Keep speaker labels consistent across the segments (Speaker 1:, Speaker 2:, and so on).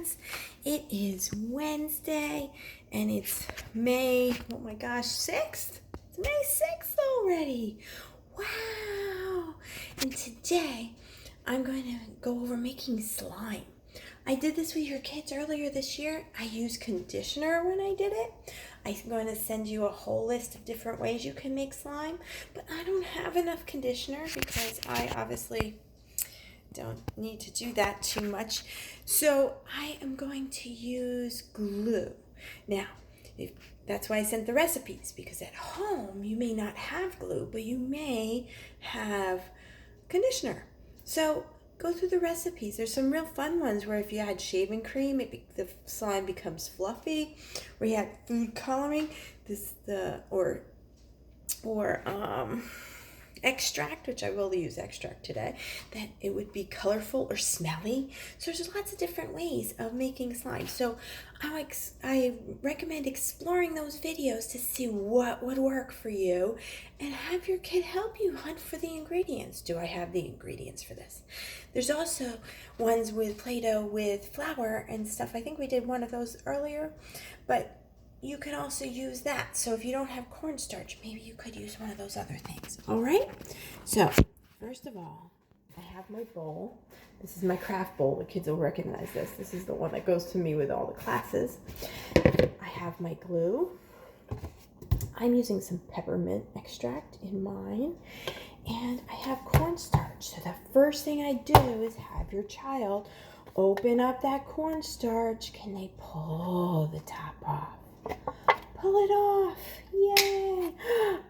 Speaker 1: students. It is Wednesday and it's May, oh my gosh, 6th. It's May 6th already. Wow. And today I'm going to go over making slime. I did this with your kids earlier this year. I used conditioner when I did it. I'm going to send you a whole list of different ways you can make slime, but I don't have enough conditioner because I obviously don't need to do that too much. So I am going to use glue. Now, that's why I sent the recipes, because at home you may not have glue, but you may have conditioner. So go through the recipes. There's some real fun ones where if you add shaving cream, the slime becomes fluffy. Where you add food coloring, extract, which I will use extract today, that it would be colorful or smelly. So there's lots of different ways of making slime. So I recommend exploring those videos to see what would work for you and have your kid help you hunt for the ingredients. Do I have the ingredients for this? There's also ones with Play-Doh with flour and stuff. I think we did one of those earlier, but you can also use that. So if you don't have cornstarch, maybe you could use one of those other things. All right? So first of all, I have my bowl. This is my craft bowl. The kids will recognize this. This is the one that goes to me with all the classes. I have my glue. I'm using some peppermint extract in mine. And I have cornstarch. So the first thing I do is have your child open up that cornstarch. Can they pull the top off? Pull it off. Yay.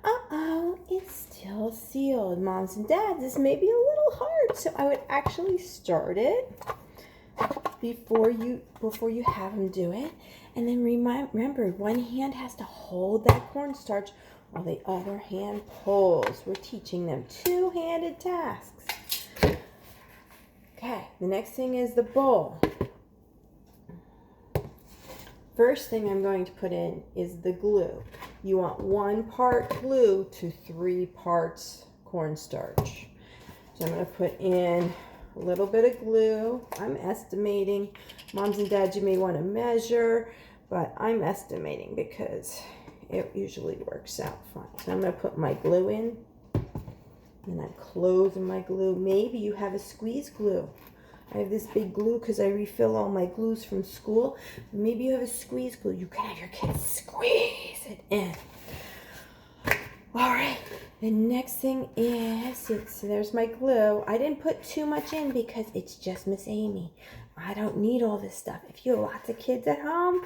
Speaker 1: Uh-oh, it's still sealed. Moms and dads, this may be a little hard, so I would actually start it before you have them do it. And then remember, one hand has to hold that cornstarch while the other hand pulls. We're teaching them two-handed tasks. Okay, the next thing is the bowl. First thing I'm going to put in is the glue. You want 1 part glue to 3 parts cornstarch. So I'm going to put in a little bit of glue. I'm estimating. Moms and dads, you may want to measure, but I'm estimating because it usually works out fine. So I'm going to put my glue in, and I'm closing my glue. Maybe you have a squeeze glue. I have this big glue because I refill all my glues from school. Maybe you have a squeeze glue. You can have your kids squeeze it in. All right. The next thing is, so there's my glue. I didn't put too much in because it's just Miss Amy. I don't need all this stuff. If you have lots of kids at home,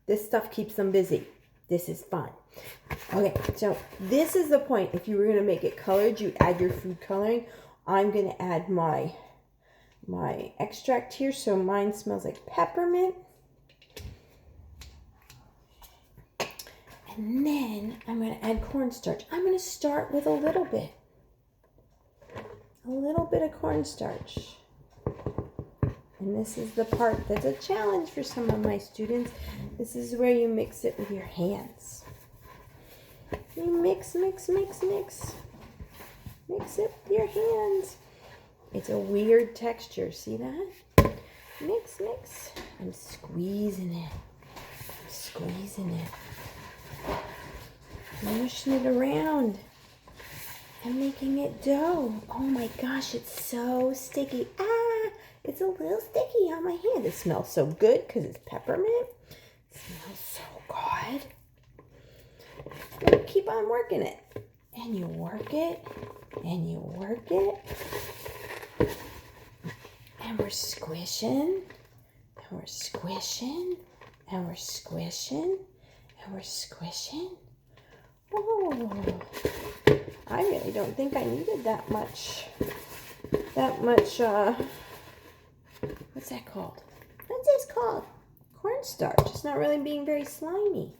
Speaker 1: this stuff keeps them busy. This is fun. Okay, so this is the point. If you were going to make it colored, you add your food coloring. I'm going to add my extract here, so mine smells like peppermint. And then I'm going to add cornstarch. I'm going to start with a little bit of cornstarch. And this is the part that's a challenge for some of my students. This is where you mix it with your hands. You mix. Mix it with your hands. It's a weird texture. See that? Mix. I'm squeezing it. Mushing it around. I'm making it dough. Oh my gosh, it's so sticky. It's a little sticky on my hand. It smells so good because it's peppermint. It smells so good. Keep on working it. And you work it. And we're squishing. Oh, I really don't think I needed that much, what's that called? What's this called? Cornstarch. It's not really being very slimy.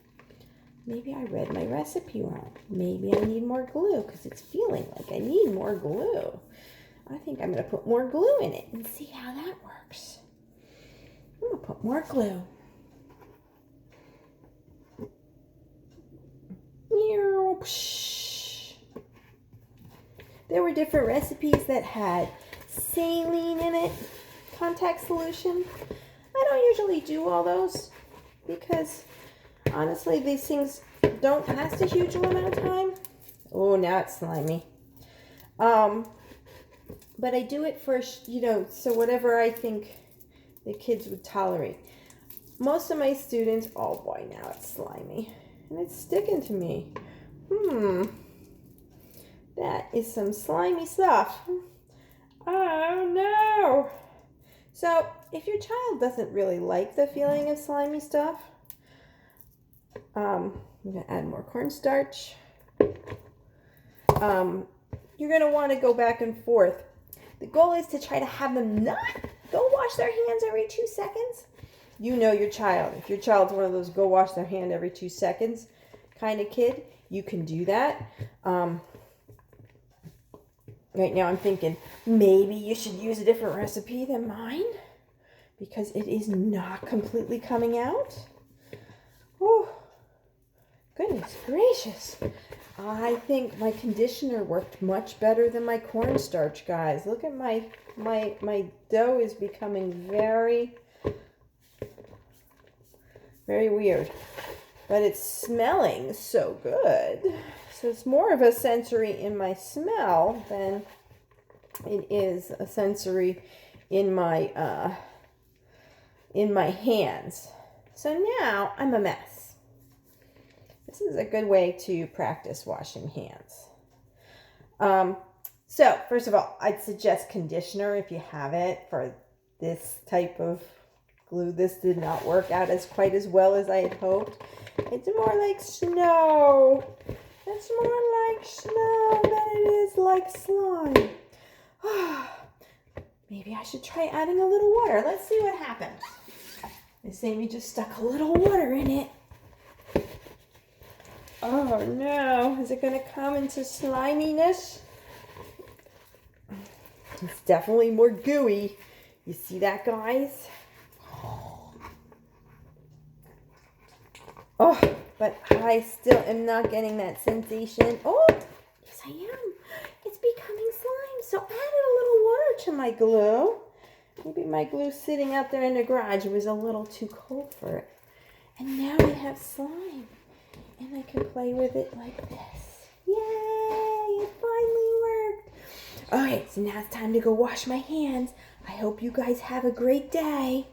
Speaker 1: Maybe I read my recipe wrong. Maybe I need more glue because it's feeling like I need more glue. I think I'm going to put more glue in it and see how that works. I'm going to put more glue. There were different recipes that had saline in it, contact solution. I I don't usually do all those because honestly, these things don't last a huge amount of time. Oh, now it's slimy. But I do it for, so whatever I think the kids would tolerate. Most of my students, oh boy, now it's slimy. And it's sticking to me. That is some slimy stuff. Oh no. So if your child doesn't really like the feeling of slimy stuff, I'm going to add more cornstarch. You're going to want to go back and forth. The goal is to try to have them not go wash their hands every 2 seconds. You know your child. If your child's one of those go wash their hand every 2 seconds kind of kid, you can do that. Right now I'm thinking maybe you should use a different recipe than mine because it is not completely coming out. Oh, goodness gracious. I think my conditioner worked much better than my cornstarch, guys. Look at my dough is becoming very, very weird. But it's smelling so good. So it's more of a sensory in my smell than it is a sensory in my hands. So now I'm a mess. This is a good way to practice washing hands. So first of all, I'd suggest conditioner if you have it for this type of glue. This did not work out quite as well as I had hoped. It's more like snow. It's more like snow than it is like slime. Maybe I should try adding a little water. Let's see what happens. Miss Amy just stuck a little water in it. Oh no, is it going to come into sliminess? It's definitely more gooey. You see that, guys? Oh, but I still am not getting that sensation. Oh, yes I am. It's becoming slime. So I added a little water to my glue. Maybe my glue sitting out there in the garage was a little too cold for it. And now we have slime. And I can play with it like this. Yay! It finally worked. Okay, so now it's time to go wash my hands. I hope you guys have a great day.